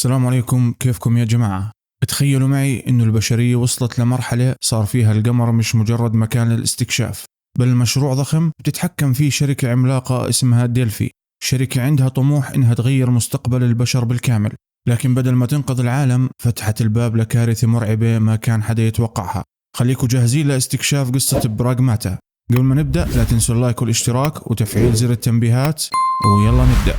السلام عليكم، كيفكم يا جماعة؟ تخيلوا معي إنه البشرية وصلت لمرحلة صار فيها القمر مش مجرد مكان للاستكشاف، بل مشروع ضخم بتتحكم فيه شركة عملاقة اسمها ديلفي. شركة عندها طموح إنها تغير مستقبل البشر بالكامل، لكن بدل ما تنقذ العالم فتحت الباب لكارثة مرعبة ما كان حدا يتوقعها. خليكم جاهزين لاستكشاف قصة براغماتا. قبل ما نبدأ لا تنسوا اللايك والاشتراك وتفعيل زر التنبيهات، ويلا نبدأ.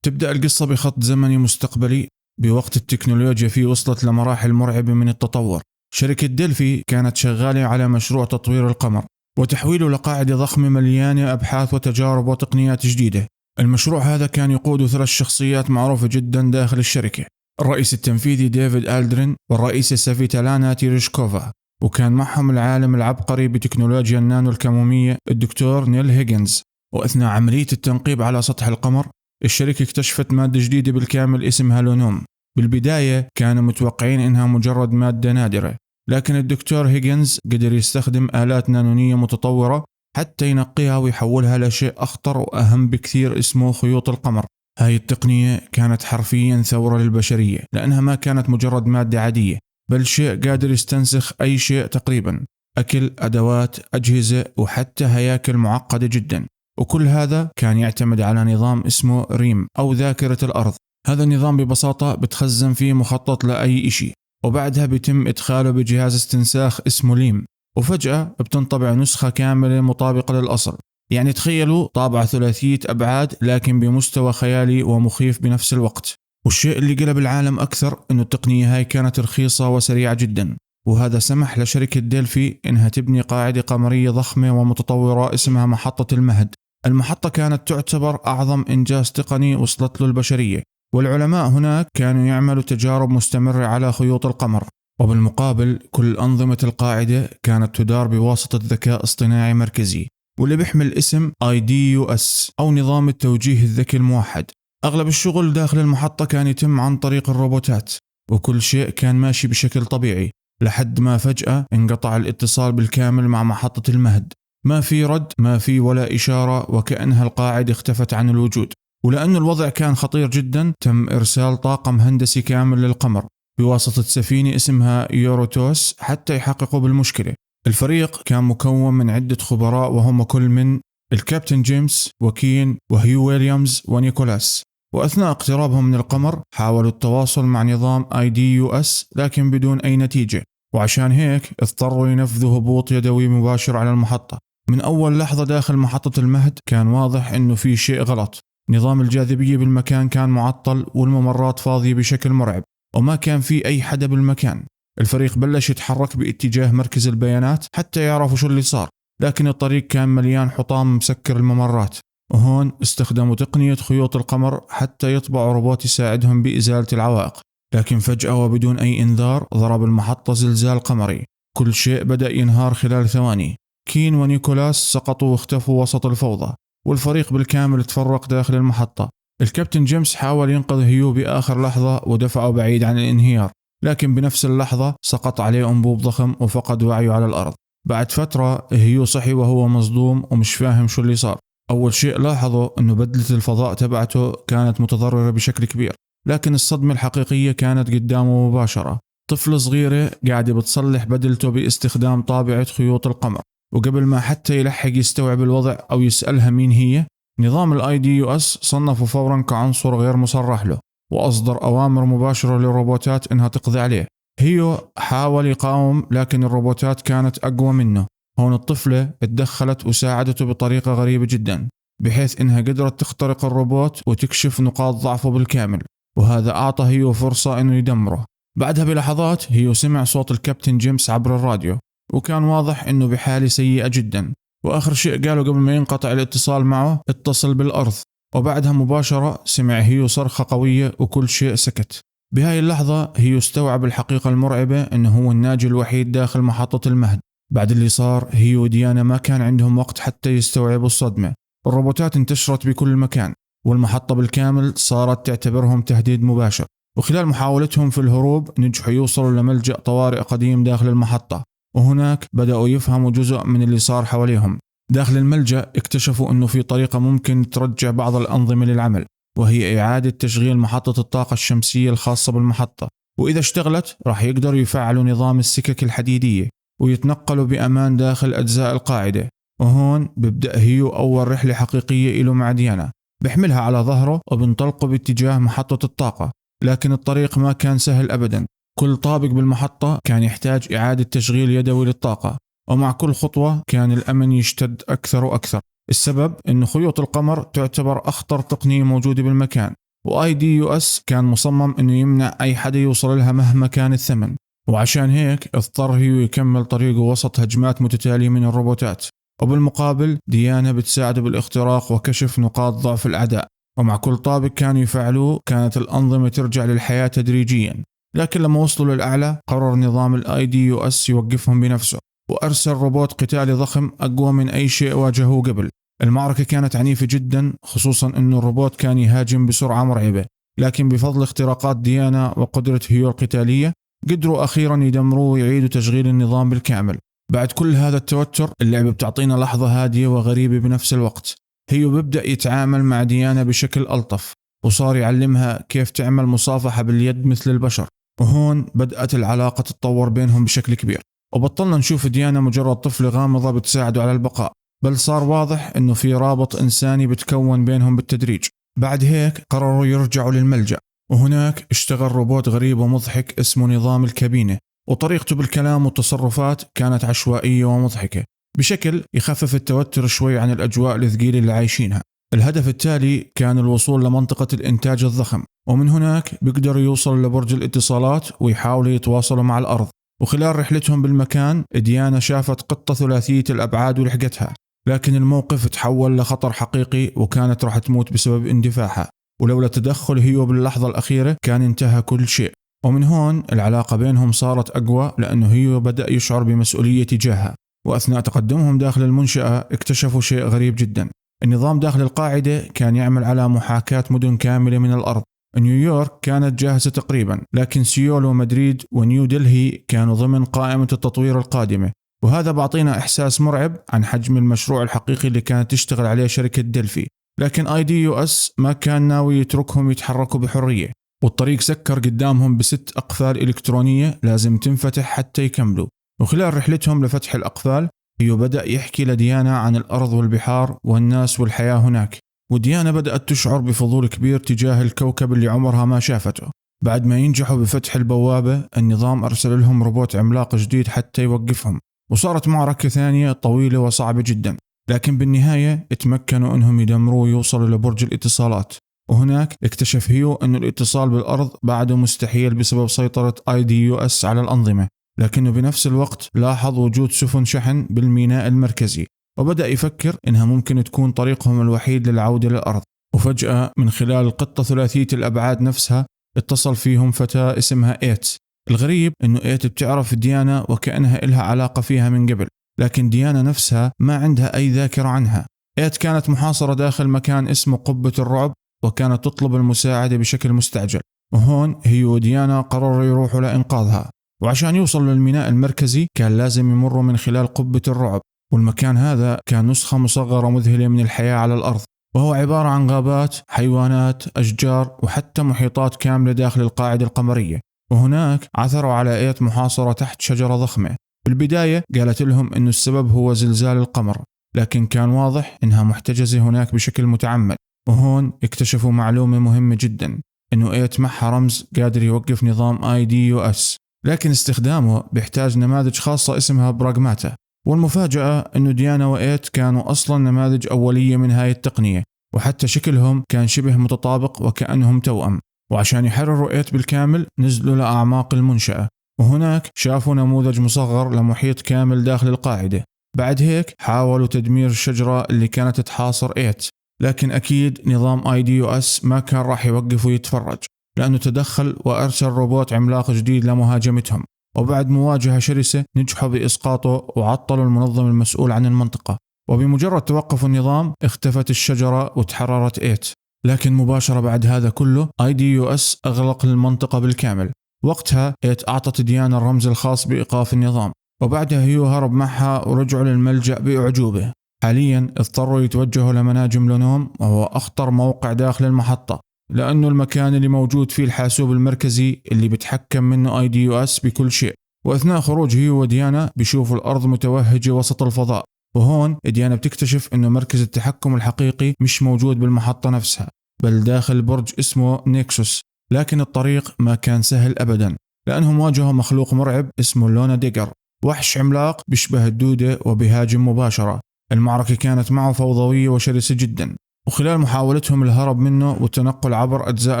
تبدأ القصة بخط زمني مستقبلي، بوقت التكنولوجيا فيه وصلت لمراحل مرعبة من التطور. شركة ديلفي كانت شغالة على مشروع تطوير القمر وتحويله لقاعدة ضخمة مليانة أبحاث وتجارب وتقنيات جديدة. المشروع هذا كان يقوده 3 شخصيات معروفة جدا داخل الشركة: الرئيس التنفيذي ديفيد ألدرين، والرئيسة سافيتالانا تيريشكوفا، وكان معهم العالم العبقري بتكنولوجيا النانو الكمومية الدكتور نيل هيجنز. وأثناء عملية التنقيب على سطح القمر الشركة اكتشفت مادة جديدة بالكامل اسمها لونوم. بالبداية كانوا متوقعين إنها مجرد مادة نادرة، لكن الدكتور هيجنز قدر يستخدم آلات نانونية متطورة حتى ينقيها ويحولها لشيء أخطر وأهم بكثير اسمه خيوط القمر. هاي التقنية كانت حرفيا ثورة للبشرية، لأنها ما كانت مجرد مادة عادية، بل شيء قادر يستنسخ أي شيء تقريبا: أكل، أدوات، أجهزة، وحتى هياكل معقدة جدا. وكل هذا كان يعتمد على نظام اسمه ريم أو ذاكرة الأرض. هذا النظام ببساطة بتخزن فيه مخطط لأي إشي، وبعدها بيتم إدخاله بجهاز استنساخ اسمه ليم، وفجأة بتنطبع نسخة كاملة مطابقة للأصل. يعني تخيلوا طابعة ثلاثية أبعاد لكن بمستوى خيالي ومخيف بنفس الوقت. والشيء اللي قلب العالم أكثر إنه التقنية هاي كانت رخيصة وسريعة جدا، وهذا سمح لشركة ديلفي إنها تبني قاعدة قمرية ضخمة ومتطورة اسمها محطة المهد. المحطة كانت تعتبر أعظم إنجاز تقني وصلت له البشرية، والعلماء هناك كانوا يعملوا تجارب مستمرة على خيوط القمر. وبالمقابل كل أنظمة القاعدة كانت تدار بواسطة ذكاء اصطناعي مركزي، واللي بيحمل اسم IDUS أو نظام التوجيه الذكي الموحد. أغلب الشغل داخل المحطة كان يتم عن طريق الروبوتات، وكل شيء كان ماشي بشكل طبيعي لحد ما فجأة انقطع الاتصال بالكامل مع محطة المهد. ما في رد، ما في ولا إشارة، وكأنها القاعدة اختفت عن الوجود. ولأن الوضع كان خطير جدا تم إرسال طاقم هندسي كامل للقمر بواسطة سفينة اسمها يوروتوس حتى يحققوا بالمشكلة. الفريق كان مكون من عدة خبراء، وهم كل من الكابتن جيمس وكين وهيو ويليامز ونيكولاس. وأثناء اقترابهم من القمر حاولوا التواصل مع نظام IDUS لكن بدون أي نتيجة، وعشان هيك اضطروا ينفذوا هبوط يدوي مباشر على المحطة. من أول لحظة داخل محطة المهد كان واضح إنه في شيء غلط. نظام الجاذبية بالمكان كان معطل، والممرات فاضية بشكل مرعب، وما كان في أي حدا بالمكان. الفريق بلش يتحرك باتجاه مركز البيانات حتى يعرفوا شو اللي صار، لكن الطريق كان مليان حطام مسكر الممرات. وهون استخدموا تقنية خيوط القمر حتى يطبعوا روبوت يساعدهم بإزالة العوائق. لكن فجأة وبدون أي إنذار ضرب المحطة زلزال قمري. كل شيء بدأ ينهار خلال ثواني. كين ونيكولاس سقطوا واختفوا وسط الفوضى، والفريق بالكامل تفرق داخل المحطة. الكابتن جيمس حاول ينقذ هيو بآخر لحظة ودفعه بعيد عن الانهيار، لكن بنفس اللحظة سقط عليه أنبوب ضخم وفقد وعيه على الأرض. بعد فترة هيو صحي وهو مصدوم ومش فاهم شو اللي صار. أول شيء لاحظوا أنه بدلة الفضاء تبعته كانت متضررة بشكل كبير، لكن الصدمة الحقيقية كانت قدامه مباشرة. طفلة صغيرة قاعدة بتصلح بدلته باستخدام طابعة خيوط القمر، وقبل ما حتى يلحق يستوعب الوضع أو يسألها مين هي، نظام IDUS صنفه فورا كعنصر غير مصرح له، وأصدر أوامر مباشرة للروبوتات إنها تقضي عليه. هيو حاول يقاوم لكن الروبوتات كانت أقوى منه. هون الطفلة اتدخلت وساعدته بطريقة غريبة جدا، بحيث إنها قدرت تخترق الروبوت وتكشف نقاط ضعفه بالكامل، وهذا أعطى هيو فرصة إنه يدمره. بعدها بلحظات هيو سمع صوت الكابتن جيمس عبر الراديو، وكان واضح إنه بحالة سيئة جدا. وآخر شيء قاله قبل ما ينقطع الاتصال معه: اتصل بالأرض. وبعدها مباشرة سمع هيو صرخة قوية وكل شيء سكت. بهاي اللحظة هيو استوعب الحقيقة المرعبة إنه هو الناجي الوحيد داخل محطة المهد. بعد اللي صار هيو وديانا ما كان عندهم وقت حتى يستوعبوا الصدمة. الروبوتات انتشرت بكل مكان، والمحطة بالكامل صارت تعتبرهم تهديد مباشر. وخلال محاولتهم في الهروب نجحوا يوصلوا لملجأ طوارئ قديم داخل المحطة، وهناك بدأوا يفهموا جزء من اللي صار حواليهم. داخل الملجأ اكتشفوا أنه في طريقة ممكن ترجع بعض الأنظمة للعمل، وهي إعادة تشغيل محطة الطاقة الشمسية الخاصة بالمحطة، وإذا اشتغلت راح يقدروا يفعلوا نظام السكك الحديدية ويتنقلوا بأمان داخل أجزاء القاعدة. وهون ببدأ هيو أول رحلة حقيقية له مع ديانا، بيحملها على ظهره وبنطلقوا باتجاه محطة الطاقة. لكن الطريق ما كان سهل أبدا، كل طابق بالمحطة كان يحتاج إعادة تشغيل يدوي للطاقة، ومع كل خطوة كان الأمن يشتد أكثر وأكثر. السبب إنه خيوط القمر تعتبر أخطر تقنية موجودة بالمكان، وIDUS كان مصمم إنه يمنع أي حدا يوصل لها مهما كان الثمن، وعشان هيك اضطر هيو يكمل طريقه وسط هجمات متتالية من الروبوتات. وبالمقابل ديانا بتساعده بالاختراق وكشف نقاط ضعف الأعداء، ومع كل طابق كانوا يفعلوه كانت الأنظمة ترجع للحياة تدريجيا. لكن لما وصلوا للأعلى قرر نظام IDUS يوقفهم بنفسه، وأرسل روبوت قتالي ضخم أقوى من أي شيء واجهوه قبل. المعركة كانت عنيفة جدا، خصوصا أنه الروبوت كان يهاجم بسرعة مرعبة، لكن بفضل اختراقات ديانا وقدرة هيو القتالية قدروا أخيرا يدمروا ويعيدوا تشغيل النظام بالكامل. بعد كل هذا التوتر اللعبة بتعطينا لحظة هادية وغريبة بنفس الوقت. هيو بيبدأ يتعامل مع ديانا بشكل ألطف، وصار يعلمها كيف تعمل مصافحة باليد مثل البشر، وهون بدأت العلاقة تتطور بينهم بشكل كبير، وبطلنا نشوف ديانا مجرد طفلة غامضة بتساعده على البقاء، بل صار واضح إنه في رابط إنساني بتكون بينهم بالتدريج. بعد هيك قرروا يرجعوا للملجأ، وهناك اشتغل روبوت غريب ومضحك اسمه نظام الكابينة، وطريقته بالكلام والتصرفات كانت عشوائية ومضحكة بشكل يخفف التوتر شوي عن الأجواء الثقيلة اللي عايشينها. الهدف التالي كان الوصول لمنطقة الإنتاج الضخم، ومن هناك بيقدروا يوصلوا لبرج الاتصالات ويحاولوا يتواصلوا مع الأرض. وخلال رحلتهم بالمكان ديانا شافت قطة ثلاثية الأبعاد ولحقتها، لكن الموقف تحول لخطر حقيقي وكانت راح تموت بسبب اندفاعها، ولولا تدخل هيو باللحظة الأخيرة كان انتهى كل شيء. ومن هون العلاقة بينهم صارت أقوى، لأنه هيو بدأ يشعر بمسؤولية تجاهها. وأثناء تقدمهم داخل المنشأة اكتشفوا شيء غريب جدا. النظام داخل القاعدة كان يعمل على محاكاة مدن كاملة من الأرض. نيويورك كانت جاهزة تقريبا، لكن سيول ومدريد ونيو دلهي كانوا ضمن قائمة التطوير القادمة، وهذا بعطينا إحساس مرعب عن حجم المشروع الحقيقي اللي كانت تشتغل عليه شركة دلفي. لكن IDUS ما كان ناوي يتركهم يتحركوا بحرية، والطريق سكر قدامهم ب6 أقفال إلكترونية لازم تنفتح حتى يكملوا. وخلال رحلتهم لفتح الأقفال هيو بدأ يحكي لديانا عن الأرض والبحار والناس والحياة هناك، وديانا بدأت تشعر بفضول كبير تجاه الكوكب اللي عمرها ما شافته. بعد ما ينجحوا بفتح البوابة النظام أرسل لهم روبوت عملاق جديد حتى يوقفهم، وصارت معركة ثانية طويلة وصعبة جدا، لكن بالنهاية اتمكنوا انهم يدمروا ويوصلوا لبرج الاتصالات. وهناك اكتشف هيو أن الاتصال بالأرض بعده مستحيل بسبب سيطرة IDUS على الأنظمة، لكنه بنفس الوقت لاحظ وجود سفن شحن بالميناء المركزي، وبدأ يفكر إنها ممكن تكون طريقهم الوحيد للعودة للأرض. وفجأة من خلال القطة ثلاثية الأبعاد نفسها اتصل فيهم فتاة اسمها إيت. الغريب إنه إيت بتعرف ديانا وكأنها إلها علاقة فيها من قبل، لكن ديانا نفسها ما عندها أي ذاكرة عنها. إيت كانت محاصرة داخل مكان اسمه قبة الرعب، وكانت تطلب المساعدة بشكل مستعجل. وهون هي وديانا قرروا يروحوا لإنقاذها، وعشان يوصلوا للميناء المركزي كان لازم يمروا من خلال قبة الرعب، والمكان هذا كان نسخة مصغرة مذهلة من الحياة على الأرض، وهو عبارة عن غابات، حيوانات، أشجار، وحتى محيطات كاملة داخل القاعدة القمرية. وهناك عثروا على إيت محاصرة تحت شجرة ضخمة. بالبداية قالت لهم إنه السبب هو زلزال القمر، لكن كان واضح إنها محتجزة هناك بشكل متعمد. وهون اكتشفوا معلومة مهمة جدا، إنه إيت معها رمز قادر يوقف نظام IDUS، لكن استخدامه بيحتاج نماذج خاصة اسمها براغماتا. والمفاجأة إنه ديانا وإيت كانوا أصلا نماذج أولية من هاي التقنية، وحتى شكلهم كان شبه متطابق وكأنهم توأم. وعشان يحرروا إيت بالكامل نزلوا لأعماق المنشأة، وهناك شافوا نموذج مصغر لمحيط كامل داخل القاعدة. بعد هيك حاولوا تدمير الشجرة اللي كانت تحاصر إيت، لكن أكيد نظام IDUS ما كان راح يوقف ويتفرج، لأنه تدخل وأرسل روبوت عملاق جديد لمهاجمتهم. وبعد مواجهة شرسة نجحوا بإسقاطه وعطلوا المنظم المسؤول عن المنطقة، وبمجرد توقف النظام اختفت الشجرة وتحررت إيت. لكن مباشرة بعد هذا كله IDUS أغلق المنطقة بالكامل. وقتها إيت أعطت ديانا الرمز الخاص بإيقاف النظام، وبعدها هيو هرب معها ورجعوا للملجأ بأعجوبة. حاليا اضطروا يتوجهوا لمناجم لونوم، وهو أخطر موقع داخل المحطة لأنه المكان اللي موجود فيه الحاسوب المركزي اللي بتحكم منه IDUS بكل شيء. وأثناء خروج هيو وديانا بيشوفوا الأرض متوهجة وسط الفضاء، وهون ديانا بتكتشف إنه مركز التحكم الحقيقي مش موجود بالمحطة نفسها بل داخل برج اسمه نيكسوس. لكن الطريق ما كان سهل أبدا لأنهم واجهوا مخلوق مرعب اسمه لونا ديجر، وحش عملاق بيشبه الدودة وبيهاجم مباشرة. المعركة كانت معه فوضوية وشرسة جدا، وخلال محاولتهم الهرب منه والتنقل عبر أجزاء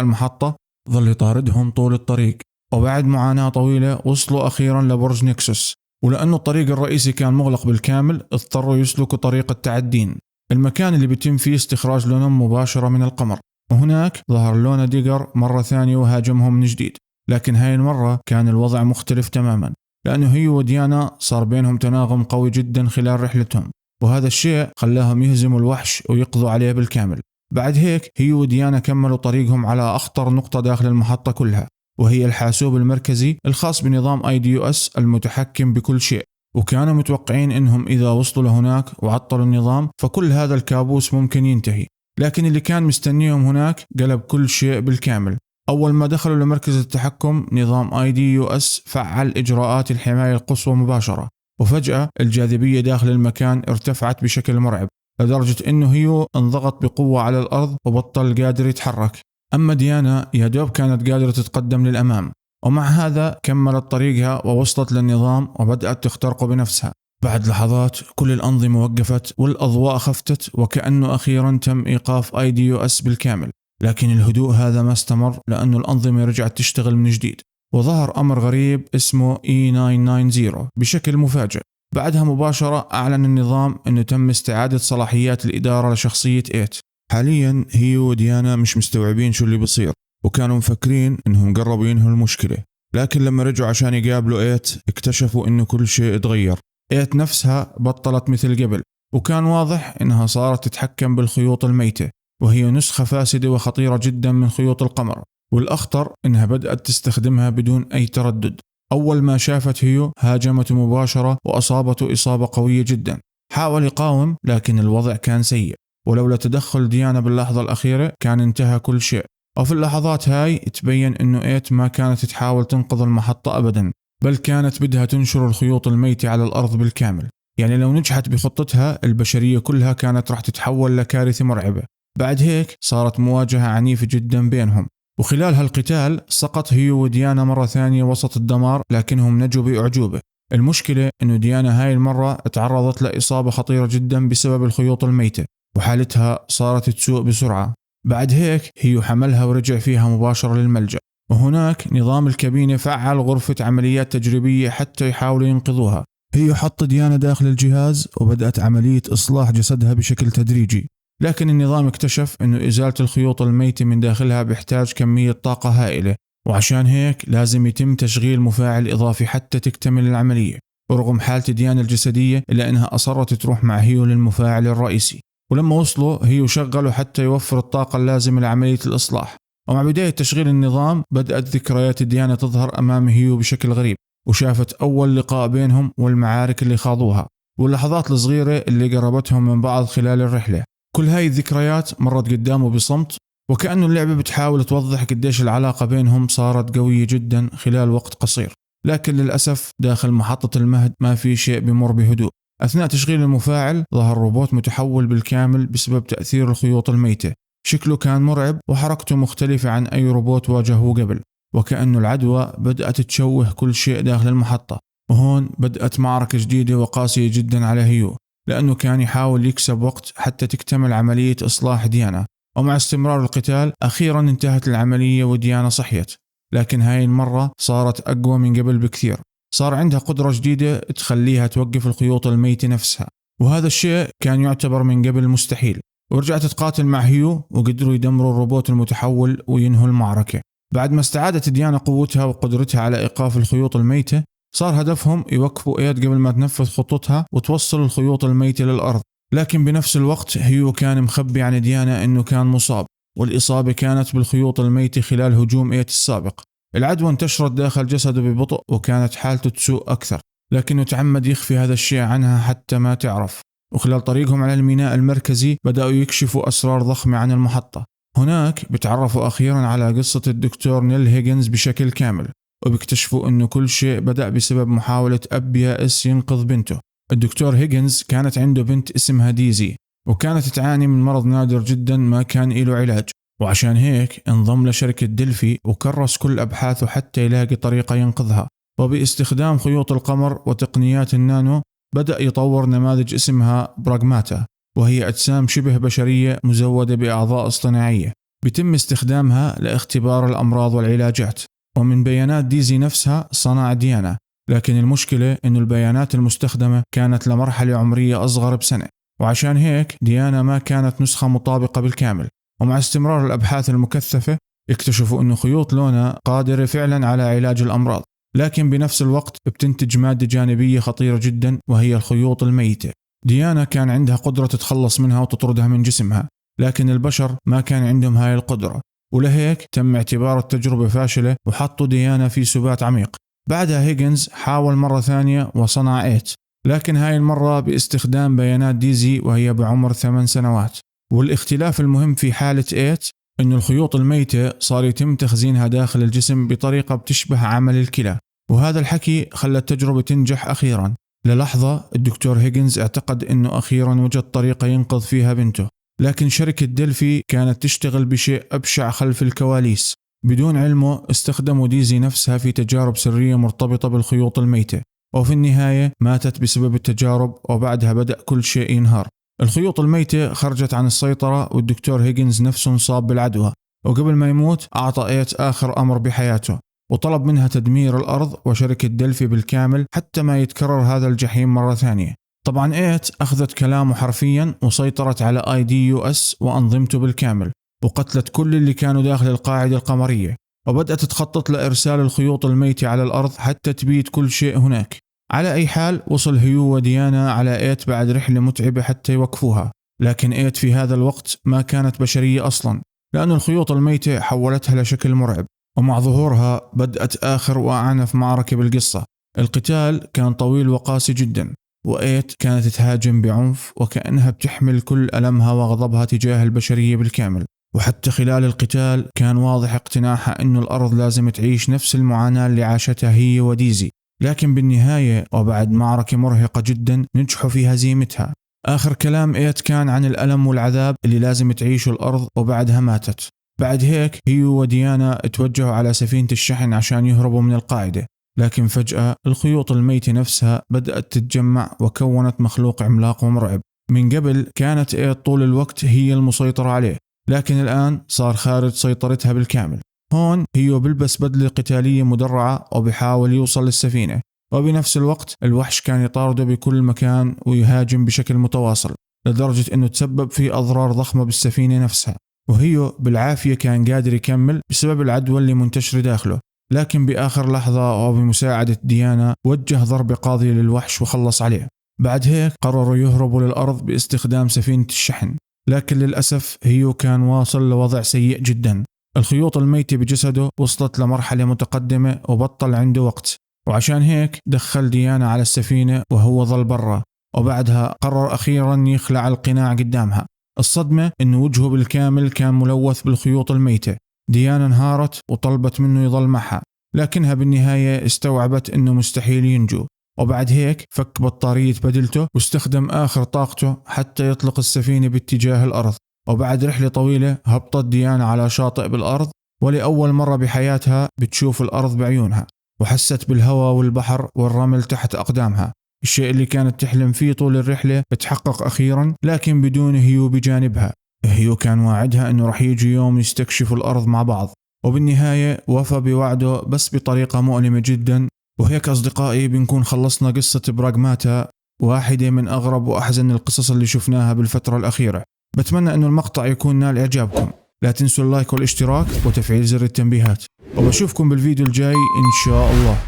المحطة ظل يطاردهم طول الطريق. وبعد معاناة طويلة وصلوا أخيرا لبرج نيكسوس، ولأنه الطريق الرئيسي كان مغلق بالكامل اضطروا يسلكوا طريق التعدين، المكان اللي بيتم فيه استخراج لونوم مباشرة من القمر. وهناك ظهر لونا ديجر مرة ثانية وهاجمهم من جديد، لكن هاي المرة كان الوضع مختلف تماما لأنه هي وديانا صار بينهم تناغم قوي جدا خلال رحلتهم، وهذا الشيء خلاهم يهزموا الوحش ويقضوا عليه بالكامل. بعد هيك هي وديانا كملوا طريقهم على أخطر نقطة داخل المحطة كلها، وهي الحاسوب المركزي الخاص بنظام IDUS المتحكم بكل شيء. وكانوا متوقعين إنهم إذا وصلوا لهناك وعطلوا النظام فكل هذا الكابوس ممكن ينتهي، لكن اللي كان مستنيهم هناك قلب كل شيء بالكامل. أول ما دخلوا لمركز التحكم نظام IDUS فعل إجراءات الحماية القصوى مباشرة، وفجأة الجاذبية داخل المكان ارتفعت بشكل مرعب لدرجة إنه هيو انضغط بقوة على الأرض وبطل قادر يتحرك. أما ديانا يا دوب كانت قادرة تتقدم للأمام، ومع هذا كملت طريقها ووصلت للنظام وبدأت تخترقه بنفسها. بعد لحظات كل الأنظمة وقفت والأضواء خفتت، وكأنه أخيرا تم إيقاف IDUS بالكامل. لكن الهدوء هذا ما استمر لأنه الأنظمة رجعت تشتغل من جديد، وظهر أمر غريب اسمه E990 بشكل مفاجئ. بعدها مباشرة أعلن النظام أنه تم استعادة صلاحيات الإدارة لشخصية 8. حاليا هي وديانا مش مستوعبين شو اللي بصير، وكانوا مفكرين أنهم قربوا ينهوا المشكلة، لكن لما رجعوا عشان يقابلوا 8 اكتشفوا أنه كل شيء اتغير. 8 نفسها بطلت مثل قبل، وكان واضح أنها صارت تتحكم بالخيوط الميتة، وهي نسخة فاسدة وخطيرة جدا من خيوط القمر، والأخطر أنها بدأت تستخدمها بدون أي تردد. أول ما شافت هيو هاجمته مباشرة وأصابته إصابة قوية جدا. حاول يقاوم لكن الوضع كان سيء، ولولا تدخل ديانا باللحظة الأخيرة كان انتهى كل شيء. وفي اللحظات هاي تبين أنه 8 ما كانت تحاول تنقذ المحطة أبدا، بل كانت بدها تنشر الخيوط الميتة على الأرض بالكامل. يعني لو نجحت بخطتها البشرية كلها كانت راح تتحول لكارثة مرعبة. بعد هيك صارت مواجهة عنيفة جدا بينهم، وخلال هالقتال سقط هيو وديانا مرة ثانية وسط الدمار، لكنهم نجوا بأعجوبة. المشكلة إنه ديانا هاي المرة تعرضت لإصابة خطيرة جدا بسبب الخيوط الميتة، وحالتها صارت تسوء بسرعة. بعد هيك هيو حملها ورجع فيها مباشرة للملجأ، وهناك نظام الكابينة فعل غرفة عمليات تجريبية حتى يحاولوا ينقذوها. هيو حط ديانا داخل الجهاز وبدأت عملية إصلاح جسدها بشكل تدريجي، لكن النظام اكتشف أنه إزالة الخيوط الميتة من داخلها بيحتاج كمية طاقة هائلة، وعشان هيك لازم يتم تشغيل مفاعل إضافي حتى تكتمل العملية. ورغم حالة ديانا الجسدية إلا أنها أصرت تروح مع هيو للمفاعل الرئيسي، ولما وصلوا هيو شغلوا حتى يوفر الطاقة اللازمة لعملية الإصلاح. ومع بداية تشغيل النظام بدأت ذكريات ديانا تظهر أمام هيو بشكل غريب، وشافت أول لقاء بينهم والمعارك اللي خاضوها واللحظات الصغيرة اللي قربتهم من بعض خلال الرحلة. كل هاي الذكريات مرت قدامه بصمت، وكأنه اللعبة بتحاول توضح قديش العلاقة بينهم صارت قوية جدا خلال وقت قصير. لكن للأسف داخل محطة المهد ما في شيء بمر بهدوء. أثناء تشغيل المفاعل ظهر روبوت متحول بالكامل بسبب تأثير الخيوط الميتة. شكله كان مرعب وحركته مختلفة عن أي روبوت واجهه قبل، وكأنه العدوى بدأت تشوه كل شيء داخل المحطة. وهون بدأت معركة جديدة وقاسية جدا على هيو، لأنه كان يحاول يكسب وقت حتى تكتمل عملية إصلاح ديانا. ومع استمرار القتال أخيرا انتهت العملية وديانا صحيت، لكن هاي المرة صارت أقوى من قبل بكثير. صار عندها قدرة جديدة تخليها توقف الخيوط الميتة نفسها، وهذا الشيء كان يعتبر من قبل مستحيل. ورجعت تقاتل مع هيو وقدروا يدمروا الروبوت المتحول وينهوا المعركة. بعد ما استعادت ديانا قوتها وقدرتها على إيقاف الخيوط الميتة، صار هدفهم يوقفوا إيد قبل ما تنفذ خطتها وتوصل الخيوط الميتة للأرض. لكن بنفس الوقت هيو كان مخبي عن ديانا إنه كان مصاب، والإصابة كانت بالخيوط الميتة خلال هجوم إيد السابق. العدوى انتشرت داخل جسده ببطء وكانت حالته تسوء أكثر، لكنه تعمد يخفي هذا الشيء عنها حتى ما تعرف. وخلال طريقهم على الميناء المركزي بدأوا يكشفوا أسرار ضخمة عن المحطة. هناك بتعرفوا أخيرا على قصة الدكتور نيل هيجنز بشكل كامل، وبيكتشفوا أنه كل شيء بدأ بسبب محاولة أب يائس ينقذ بنته. الدكتور هيجنز كانت عنده بنت اسمها ديزي، وكانت تعاني من مرض نادر جدا ما كان له علاج، وعشان هيك انضم لشركة دلفي وكرس كل أبحاثه حتى يلاقي طريقة ينقذها. وباستخدام خيوط القمر وتقنيات النانو بدأ يطور نماذج اسمها براغماتا، وهي أجسام شبه بشرية مزودة بأعضاء اصطناعية بيتم استخدامها لاختبار الأمراض والعلاجات. ومن بيانات ديزي نفسها صنع ديانا، لكن المشكلة إنه البيانات المستخدمة كانت لمرحلة عمرية أصغر بسنة، وعشان هيك ديانا ما كانت نسخة مطابقة بالكامل. ومع استمرار الأبحاث المكثفة اكتشفوا إنه خيوط لونا قادرة فعلا على علاج الأمراض، لكن بنفس الوقت بتنتج مادة جانبية خطيرة جدا وهي الخيوط الميتة. ديانا كان عندها قدرة تتخلص منها وتطردها من جسمها، لكن البشر ما كان عندهم هاي القدرة، ولهيك تم اعتبار التجربة فاشلة وحطوا ديانا في سبات عميق. بعدها هيجنز حاول مرة ثانية وصنع إيت، لكن هاي المرة باستخدام بيانات ديزي وهي بعمر 8 سنوات. والاختلاف المهم في حالة إيت إنه الخيوط الميتة صار يتم تخزينها داخل الجسم بطريقة بتشبه عمل الكلى، وهذا الحكي خلى التجربة تنجح أخيرا. للحظة الدكتور هيجنز اعتقد إنه أخيرا وجد طريقة ينقذ فيها بنته، لكن شركة دلفي كانت تشتغل بشيء أبشع خلف الكواليس. بدون علمه استخدموا ديزي نفسها في تجارب سرية مرتبطة بالخيوط الميتة، وفي النهاية ماتت بسبب التجارب، وبعدها بدأ كل شيء ينهار. الخيوط الميتة خرجت عن السيطرة، والدكتور هيجنز نفسه انصاب بالعدوى، وقبل ما يموت أعطى إيت آخر أمر بحياته وطلب منها تدمير الأرض وشركة دلفي بالكامل حتى ما يتكرر هذا الجحيم مرة ثانية. طبعا إيت أخذت كلامه حرفيا وسيطرت على IDUS وأنظمته بالكامل، وقتلت كل اللي كانوا داخل القاعدة القمرية، وبدأت تخطط لإرسال الخيوط الميتة على الأرض حتى تبيد كل شيء هناك. على أي حال وصل هيو وديانا على إيت بعد رحلة متعبة حتى يوقفوها، لكن إيت في هذا الوقت ما كانت بشرية أصلا، لأن الخيوط الميتة حولتها لشكل مرعب. ومع ظهورها بدأت آخر وأعنف معركة بالقصة. القتال كان طويل وقاسي جدا، وإيت كانت تهاجم بعنف وكأنها بتحمل كل ألمها وغضبها تجاه البشرية بالكامل. وحتى خلال القتال كان واضح اقتناعها أنه الأرض لازم تعيش نفس المعاناة اللي عاشتها هي وديزي، لكن بالنهاية وبعد معركة مرهقة جدا نجحوا في هزيمتها. آخر كلام إيت كان عن الألم والعذاب اللي لازم تعيشه الأرض، وبعدها ماتت. بعد هيك هيو وديانا توجهوا على سفينة الشحن عشان يهربوا من القاعدة، لكن فجأة الخيوط الميتة نفسها بدأت تتجمع وكونت مخلوق عملاق ومرعب. من قبل كانت إيت طول الوقت هي المسيطرة عليه، لكن الآن صار خارج سيطرتها بالكامل. هون هيو بلبس بدلة قتالية مدرعة وبيحاول يوصل للسفينة، وبنفس الوقت الوحش كان يطارده بكل مكان ويهاجم بشكل متواصل لدرجة أنه تسبب في أضرار ضخمة بالسفينة نفسها. وهيو بالعافية كان قادر يكمل بسبب العدوى اللي منتشر داخله، لكن بآخر لحظة وبمساعدة ديانا وجه ضربة قاضية للوحش وخلص عليه. بعد هيك قرروا يهربوا للأرض باستخدام سفينة الشحن، لكن للأسف هيو كان واصل لوضع سيء جدا. الخيوط الميتة بجسده وصلت لمرحلة متقدمة وبطل عنده وقت، وعشان هيك دخل ديانا على السفينة وهو ظل برا، وبعدها قرر أخيرا يخلع القناع قدامها. الصدمة إنه وجهه بالكامل كان ملوث بالخيوط الميتة. ديانا انهارت وطلبت منه يظل معها، لكنها بالنهاية استوعبت إنه مستحيل ينجو، وبعد هيك فك بطارية بدلته واستخدم آخر طاقته حتى يطلق السفينة باتجاه الأرض. وبعد رحلة طويلة هبطت ديانا على شاطئ بالأرض، ولأول مرة بحياتها بتشوف الأرض بعيونها، وحست بالهواء والبحر والرمل تحت أقدامها. الشيء اللي كانت تحلم فيه طول الرحلة اتحقق أخيرا، لكن بدون هيو بجانبها. هيو كان واعدها أنه رح يجي يوم يستكشفوا الأرض مع بعض، وبالنهاية وفى بوعده بس بطريقة مؤلمة جدا. وهيك أصدقائي بنكون خلصنا قصة براغماتا، واحدة من أغرب وأحزن القصص اللي شفناها بالفترة الأخيرة. بتمنى أنه المقطع يكون نال إعجابكم. لا تنسوا اللايك والاشتراك وتفعيل زر التنبيهات، وبشوفكم بالفيديو الجاي إن شاء الله.